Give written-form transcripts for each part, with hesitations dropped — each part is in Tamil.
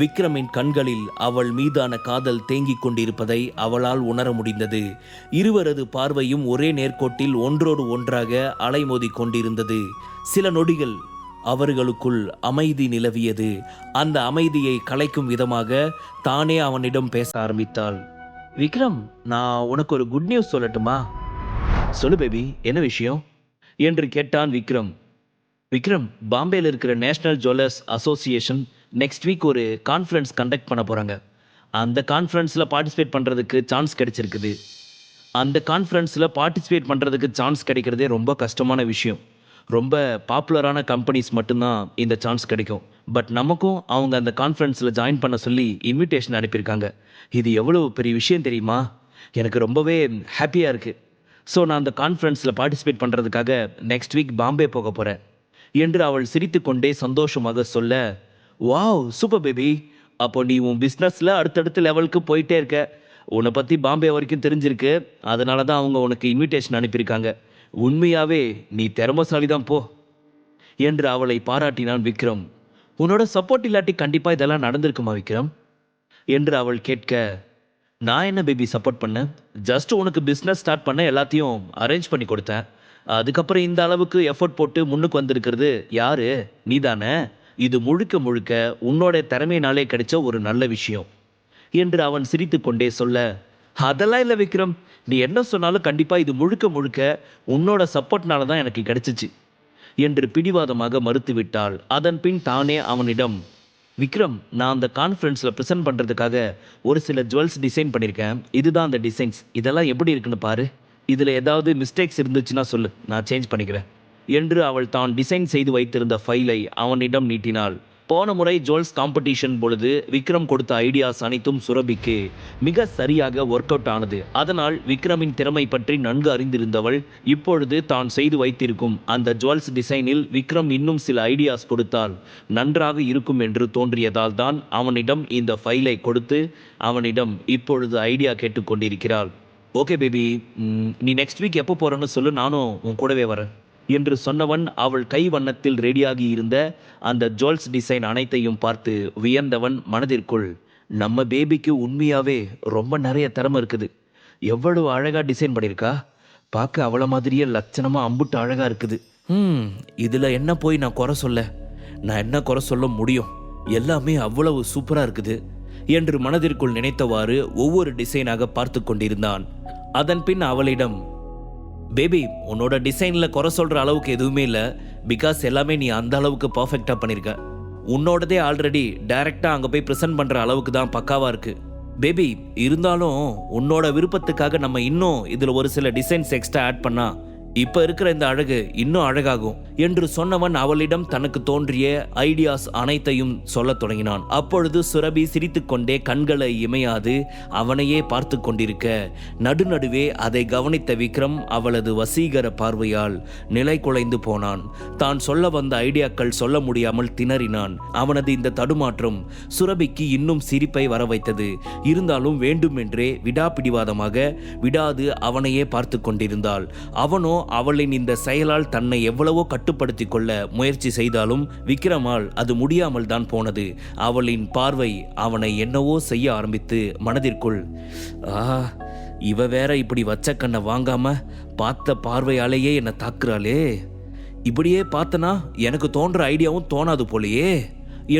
விக்ரமின் கண்களில் அவள் மீதான காதல் தேங்கிக் கொண்டிருப்பதை அவளால் உணர முடிந்தது. இருவரது பார்வையும் ஒரே நேர்கோட்டில் ஒன்றோடு ஒன்றாக அலைமோதி கொண்டிருந்தது. சில நொடிகள் அவர்களுக்குள் அமைதி நிலவியது. அந்த அமைதியை கலைக்கும் விதமாக தானே அவனிடம் பேச ஆரம்பித்தாள். விக்ரம், நான் உனக்கு ஒரு குட் நியூஸ் சொல்லட்டுமா? சொல்லு பேபி, என்ன விஷயம் என்று கேட்டான் விக்ரம். விக்ரம், பாம்பேயில் இருக்கிற national jewellers association next week ஒரு கான்ஃபரன்ஸ் கண்டக்ட் பண்ண போகிறாங்க. அந்த கான்ஃபரன்ஸில் பார்ட்டிசிபேட் பண்ணுறதுக்கு சான்ஸ் கிடைச்சிருக்குது. அந்த கான்ஃபரன்ஸில் பார்ட்டிசிபேட் பண்ணுறதுக்கு சான்ஸ் கிடைக்கிறதே ரொம்ப கஷ்டமான விஷயம். ரொம்ப பாப்புலரான கம்பெனிஸ் மட்டும்தான் இந்த சான்ஸ் கிடைக்கும். பட் நமக்கும் அவங்க அந்த கான்ஃபரன்ஸில் ஜாயின் பண்ண சொல்லி இன்விடேஷன் அனுப்பியிருக்காங்க. இது எவ்வளோ பெரிய விஷயம் தெரியுமா? எனக்கு ரொம்பவே ஹாப்பியாக இருக்குது. ஸோ நான் அந்த கான்ஃபரன்ஸில் பார்ட்டிசிபேட் பண்ணுறதுக்காக நெக்ஸ்ட் வீக் பாம்பே போக போகிறேன் என்று அவள் சிரித்து கொண்டே சந்தோஷமாக சொல்ல, வாவ் சூப்பர் பேபி, அப்போ நீ உன் பிஸ்னஸில் அடுத்தடுத்த லெவலுக்கு போயிட்டே இருக்க. உன்னை பற்றி பாம்பே வரைக்கும் தெரிஞ்சிருக்கு. அதனால தான் அவங்க உனக்கு இன்விடேஷன் அனுப்பியிருக்காங்க. உண்மையாகவே நீ திறமசாலி தான் போ என்று அவளை பாராட்டினான் விக்ரம். உன்னோட சப்போர்ட் இல்லாட்டி கண்டிப்பாக இதெல்லாம் நடந்திருக்குமா விக்ரம் என்று அவள் கேட்க, நான் என்ன பேபி சப்போர்ட் பண்ணேன்? ஜஸ்ட் உனக்கு பிஸ்னஸ் ஸ்டார்ட் பண்ண எல்லாத்தையும் அரேஞ்ச் பண்ணி கொடுத்தேன். அதுக்கப்புறம் இந்த அளவுக்கு எஃபர்ட் போட்டு முன்னுக்கு வந்திருக்கிறது யாரு? நீ தானே. இது முழுக்க முழுக்க உன்னோட திறமையினாலே கிடைச்ச ஒரு நல்ல விஷயம் என்று அவன் சிரித்து கொண்டே சொல்ல, அதெல்லாம் இல்லை விக்ரம், நீ என்ன சொன்னாலும் கண்டிப்பாக இது முழுக்க முழுக்க உன்னோட சப்போர்ட்னால தான் எனக்கு கிடைச்சிச்சு என்று பிடிவாதமாக மறுத்துவிட்டாள். அதன் பின் தானே அவனிடம், விக்ரம், நான் அந்த கான்ஃபரன்ஸில் ப்ரெசென்ட் பண்ணுறதுக்காக ஒரு சில ஜுவல்ஸ் டிசைன் பண்ணியிருக்கேன். இதுதான் அந்த டிசைன்ஸ். இதெல்லாம் எப்படி இருக்குன்னு பாரு. இதில் ஏதாவது மிஸ்டேக்ஸ் இருந்துச்சுன்னா சொல்லு, நான் சேஞ்ச் பண்ணிக்கிறேன் என்று அவள் தான் டிசைன் செய்து வைத்திருந்த ஃபைலை அவனிடம் நீட்டினாள். போன முறை ஜுவல்ஸ் காம்படிஷன் பொழுது விக்ரம் கொடுத்த ஐடியாஸ் அனைத்தும் சுரபிக்கு மிக சரியாக ஒர்க் அவுட் ஆனது. அதனால் விக்ரமின் திறமை பற்றி நன்கு அறிந்திருந்தவள் இப்பொழுது தான் செய்து வைத்திருக்கும் அந்த ஜுவல்ஸ் டிசைனில் விக்ரம் இன்னும் சில ஐடியாஸ் கொடுத்தால் நன்றாக இருக்கும் என்று தோன்றியதால் தான் அவனிடம் இந்த ஃபைலை கொடுத்து அவனிடம் இப்பொழுது ஐடியா கேட்டுக்கொண்டிருக்கிறாள். ஓகே பேபி, நீ நெக்ஸ்ட் வீக் எப்போ போகிறேன்னு சொல்லு, நானும் உன் கூடவே வரேன் என்று சொன்னவன் அவள் கை வண்ணத்தில் ரெடியாகி இருந்த அந்த ஜுவல்ஸ் டிசைன் அனைத்தையும் பார்த்து வியந்தவன் மனதிற்குள், நம்ம பேபிக்கு உண்மையாகவே ரொம்ப நிறைய திறமை இருக்குது. எவ்வளவு அழகாக டிசைன் பண்ணியிருக்கா. பார்க்க அவளை மாதிரியே லட்சணமாக அம்புட்டு அழகாக இருக்குது. இதில் என்ன போய் நான் குறை சொல்ல? நான் என்ன குறை சொல்ல முடியும்? எல்லாமே அவ்வளவு சூப்பராக இருக்குது என்று மனதிற்குள் நினைத்தவாறு ஒவ்வொரு டிசைனாக பார்த்து கொண்டிருந்தான். அதன் பின் அவளிடம், பேபி, உன்னோட டிசைனில் குறை சொல்கிற அளவுக்கு எதுவுமே இல்லை. பிகாஸ் எல்லாமே நீ அந்த அளவுக்கு பர்ஃபெக்டாக பண்ணியிருக்க. உன்னோடதே ஆல்ரெடி டைரெக்டாக அங்கே போய் ப்ரெசென்ட் பண்ணுற அளவுக்கு தான் பக்காவாக இருக்குது பேபி. இருந்தாலும் உன்னோட விருப்பத்துக்காக நம்ம இன்னும் இதில் ஒரு சில டிசைன்ஸ் எக்ஸ்ட்ரா ஆட் பண்ணா இப்போ இருக்கிற இந்த அழகு இன்னும் அழகாகும் என்று சொன்னவன் அவளிடம் தனக்கு தோன்றிய ஐடியாஸ் அனைத்தையும் சொல்லத் தொடங்கினான். அப்பொழுது சுரபி சிரித்துக்கொண்டே கண்களை இமையாது அவனையே பார்த்து கொண்டிருக்க, நடுநடுவே அதை கவனித்த விக்ரம் அவளது வசீகர பார்வையால் நிலை குலைந்து போனான். தான் சொல்ல வந்த ஐடியாக்கள் சொல்ல முடியாமல் திணறினான். அவனது இந்த தடுமாற்றம் சுரபிக்கு இன்னும் சிரிப்பை வர வைத்தது. இருந்தாலும் வேண்டுமென்றே விடாபிடிவாதமாக விடாது அவனையே பார்த்து கொண்டிருந்தாள். அவனோ அவளின் இந்த செயலால் தன்னை எவ்வளவோ கட்டுப்படுத்திக் கொள்ள முயற்சி செய்தாலும் விக்ரமால் அது முடியாமல் தான் போனது. அவளின் பார்வை அவனை என்னவோ செய்ய ஆரம்பித்து மனதிற்குள், இவ வேற இப்படி வச்ச கண்ணை வாங்காம பார்த்த பார்வையாலேயே என்னை தாக்குறாளே, இப்படியே பார்த்தனா எனக்கு தோன்ற ஐடியாவும் தோணாது போலையே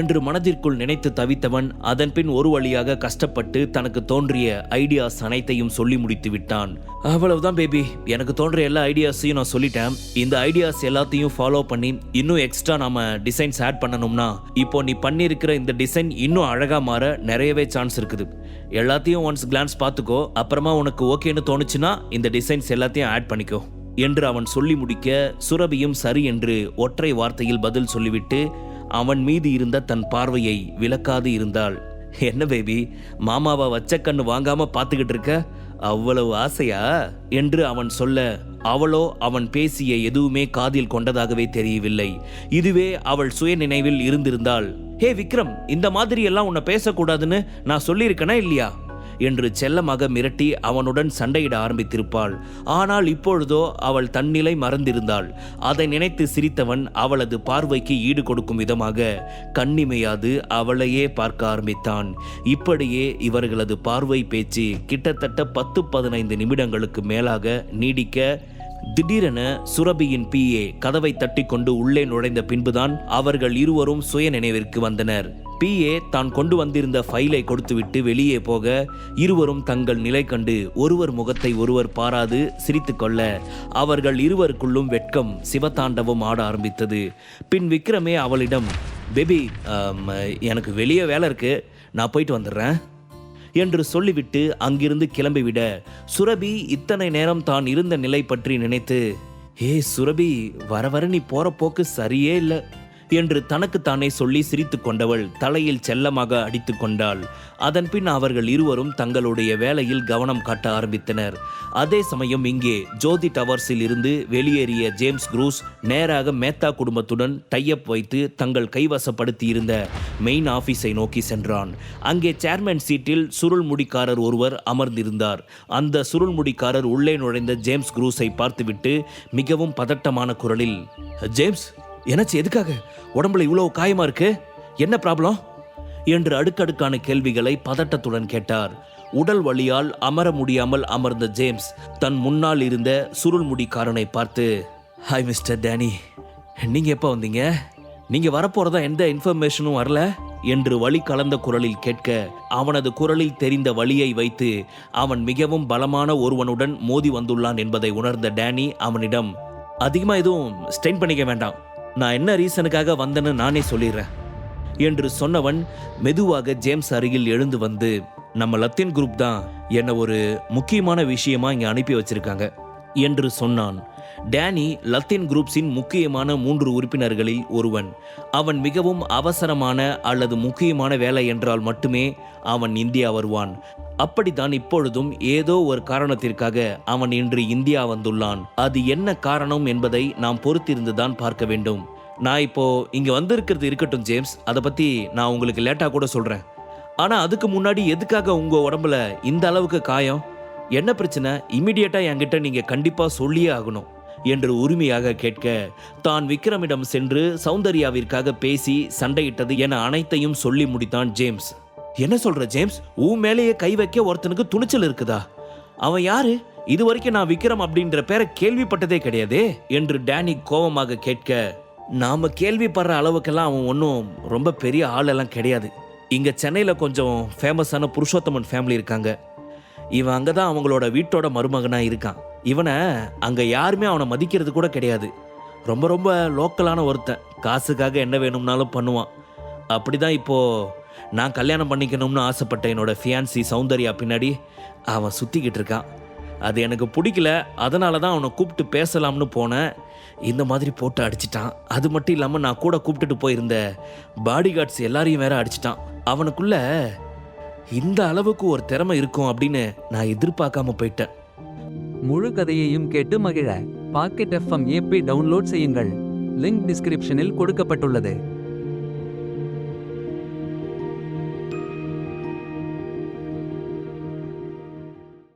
என்று மனதிற்குள் நினைத்து தவித்தவன் அதன் பின் ஒரு வழியாக கஷ்டப்பட்டு தனக்கு தோன்றிய ஐடியாஸ் அனைத்தையும் சொல்லி முடித்து விட்டான். அவ்வளவுதான் பேபி, எனக்கு தோன்ற எல்லா ஐடியாஸையும் நான் சொல்லிட்டேன். இந்த ஐடியாஸ் எல்லாத்தையும் ஃபாலோ பண்ணி இன்னும் எக்ஸ்ட்ரா நாம டிசைன்ஸ் ஆட் பண்ணணும்னா இப்போ நீ பண்ணியிருக்கிற இந்த டிசைன் இன்னும் அழகா மாற நிறையவே சான்ஸ் இருக்குது. எல்லாத்தையும் ஒன்ஸ் கிளான்ஸ் பார்த்துக்கோ. அப்புறமா உனக்கு ஓகேன்னு தோணுச்சுன்னா இந்த டிசைன்ஸ் எல்லாத்தையும் ஆட் பண்ணிக்கோ என்று அவன் சொல்லி முடிக்க சுரபியும் சரி என்று ஒற்றை வார்த்தையில் பதில் சொல்லிவிட்டு அவன் மீது இருந்த தன் பார்வையை விலக்காது இருந்தாள். என்ன பேபி, மாமாவை வச்ச கண்ணு வாங்காம பார்த்துக்கிட்டு இருக்க? அவ்வளவு ஆசையா என்று அவன் சொல்ல அவளோ அவன் பேசிய எதுவுமே காதில் கொண்டதாகவே தெரியவில்லை. இதுவே அவள் சுய நினைவில் இருந்திருந்தாள். ஹே விக்ரம், இந்த மாதிரி எல்லாம் உன்னை பேசக்கூடாதுன்னு நான் சொல்லியிருக்கேனா இல்லையா என்று செல்லமாக மிரட்டி அவனுடன் சண்டையிட ஆரம்பித்திருப்பாள். ஆனால் இப்பொழுதோ அவள் தன்னிலை மறந்திருந்தாள். அதை நினைத்து சிரித்தவன் அவளது பார்வைக்கு ஈடு கொடுக்கும் விதமாக கண்ணிமையாது அவளையே பார்க்க ஆரம்பித்தான். இப்படியே இவர்களது பார்வை பேச்சு கிட்டத்தட்ட 10-15 நிமிடங்களுக்கு மேலாக நீடிக்க திடீரென சுரபியின் PA கதவை தட்டி கொண்டு உள்ளே நுழைந்த பின்புதான் அவர்கள் இருவரும் சுய நினைவிற்கு வந்தனர். PA தான் கொண்டு வந்திருந்த ஃபைலை கொடுத்துவிட்டு வெளியே போக இருவரும் தங்கள் நிலை கண்டு ஒருவர் முகத்தை ஒருவர் பாராது சிரித்து கொள்ள அவர்கள் இருவருக்குள்ளும் வெட்கம் சிவதாண்டவம் ஆட ஆரம்பித்தது. பின் விக்ரமே அவளிடம், பேபி, எனக்கு வெளியே வேலை இருக்கு, நான் போயிட்டு வந்துடுறேன் என்று சொல்லிவிட்டு அங்கிருந்து கிளம்பிவிட சுரபி இத்தனை நேரம் தான் இருந்த நிலை பற்றி நினைத்து, சுரபி, வர வர நீ போற போக்கு சரியே இல்லை என்று தனக்குத்தானே சொல்லி சிரித்து கொண்டவள் தலையில் செல்லமாக அடித்து கொண்டாள். அதன் பின் அவர்கள் இருவரும் தங்களுடைய வேலையில் கவனம் காட்ட ஆரம்பித்தனர். அதே சமயம் இங்கே ஜோதி டவர்ஸில் இருந்து வெளியேறிய ஜேம்ஸ் க்ரூஸ் நேராக மேத்தா குடும்பத்துடன் டைப் வைத்து தங்கள் கைவசப்படுத்தி இருந்த மெயின் ஆபீஸை நோக்கி சென்றான். அங்கே சேர்மன் சீட்டில் சுருள்முடிக்காரர் ஒருவர் அமர்ந்திருந்தார். அந்த சுருள்முடிக்காரர் உள்ளே நுழைந்த ஜேம்ஸ் க்ரூஸை பார்த்துவிட்டு மிகவும் பதட்டமான குரலில், ஜேம்ஸ், என்னாச்சு? எதுக்காக உடம்புல இவ்வளவு காயமா இருக்கு? என்ன ப்ராப்ளம் என்று அடுக்கடுக்கான கேள்விகளை பதட்டத்துடன் கேட்டார். உடல் வலியால் அமர முடியாமல் அமர்ந்த ஜேம்ஸ் தன் முன்னால் இருந்த சுருள்முடிக்காரனை பார்த்து, ஹாய் மிஸ்டர் டேனி, நீங்க எப்போ வந்தீங்க? நீங்க வரப்போறதா எந்த இன்ஃபர்மேஷனும் வரல என்று வலி கலந்த குரலில் கேட்க அவனது குரலில் தெரிந்த வலியை வைத்து அவன் மிகவும் பலமான ஒருவனுடன் மோதி வந்துள்ளான் என்பதை உணர்ந்த டேனி அவனிடம், அதிகமாக எதுவும் ஸ்ட்ரெயின் பண்ணிக்க வேண்டாம், நான் என்ன ரீசனுக்காக வந்தேன்னு நானே சொல்லிடுறேன் என்று சொன்னவன் மெதுவாக ஜேம்ஸ் அருகில் எழுந்து வந்து, நம்ம லத்தீன் குரூப் தான் என்னை ஒரு முக்கியமான விஷயமா இங்கே அனுப்பி வச்சிருக்காங்க என்று சொன்னான். டேனி லத்தீன் குரூப்ஸின் முக்கியமான 3 உறுப்பினர்களில் ஒருவன். அவன் மிகவும் அவசரமான அல்லது முக்கியமான வேலை என்றால் மட்டுமே அவன் இந்தியா வருவான். அப்படித்தான் இப்பொழுதும் ஏதோ ஒரு காரணத்திற்காக அவன் இன்று இந்தியா வந்துள்ளான். அது என்ன காரணம் என்பதை நாம் பொறுத்திருந்துதான் பார்க்க வேண்டும். நான் இப்போ இங்க வந்திருக்கிறது இருக்கட்டும் ஜேம்ஸ், அதை பத்தி நான் உங்களுக்கு லேட்டா கூட சொல்றேன். ஆனா அதுக்கு முன்னாடி எதுக்காக உங்க உடம்புல இந்த அளவுக்கு காயம்? என்ன பிரச்சனை? இமிடியேட்டா என்கிட்ட நீங்க கண்டிப்பா சொல்லியே ஆகணும் என்று உரிமையாக கேட்க தான் விக்ரமிடம் சென்று சௌந்தர்யாவிற்காக பேசி சண்டையிட்டது என அனைத்தையும் சொல்லி முடித்தான் ஜேம்ஸ். என்ன சொல்ற ஜேம்ஸ்? உன் மேலேயே கை வைக்க ஒருத்தனுக்கு துணிச்சல் இருக்குதா? அவன் யாரு? இதுவரைக்கும் நான் விக்ரம் அப்படின்ற பேரை கேள்விப்பட்டதே கிடையாதே என்று டேனி கோபமாக கேட்க, நாம கேள்விப்படுற அளவுக்கெல்லாம் அவன் ஒன்றும் ரொம்ப பெரிய ஆளெல்லாம் கிடையாது. இங்க சென்னையில கொஞ்சம் ஃபேமஸான புருஷோத்தமன் ஃபேமிலி இருக்காங்க. இவன் அங்கதான் அவங்களோட வீட்டோட மருமகனா இருக்கான். இவனை அங்க யாருமே அவனை மதிக்கிறது கூட கிடையாது. ரொம்ப ரொம்ப லோக்கலான ஒருத்தன், காசுக்காக என்ன வேணும்னாலும் பண்ணுவான். அப்படிதான் இப்போ நான் கல்யாணம் பண்ணிக்கணும்னு ஆசைப்பட்ட என்னோட ஃபியான்சி சௌந்தர்யா பின்னாடி அவன் சுற்றிக்கிட்டு இருக்கான். அது எனக்கு பிடிக்கல, அதனால தான் அவனை கூப்பிட்டு பேசலாம்னு போனேன். இந்த மாதிரி போட்டு அடிச்சிட்டான். அது மட்டும் இல்லாமல் நான் கூட கூப்பிட்டுட்டு போயிருந்த பாடி கார்ட்ஸ் எல்லாரையும் வேற அடிச்சிட்டான். அவனுக்குள்ள இந்த அளவுக்கு ஒரு திறமை இருக்கும் அப்படின்னு நான் எதிர்பார்க்காம போயிட்டேன். முழு கதையையும் கேட்டு மகிழ பாக்கெட் FM ஆப்பை டவுன்லோட் செய்யுங்கள். லிங்க் டிஸ்கிரிப்ஷனில் கொடுக்கப்பட்டுள்ளது.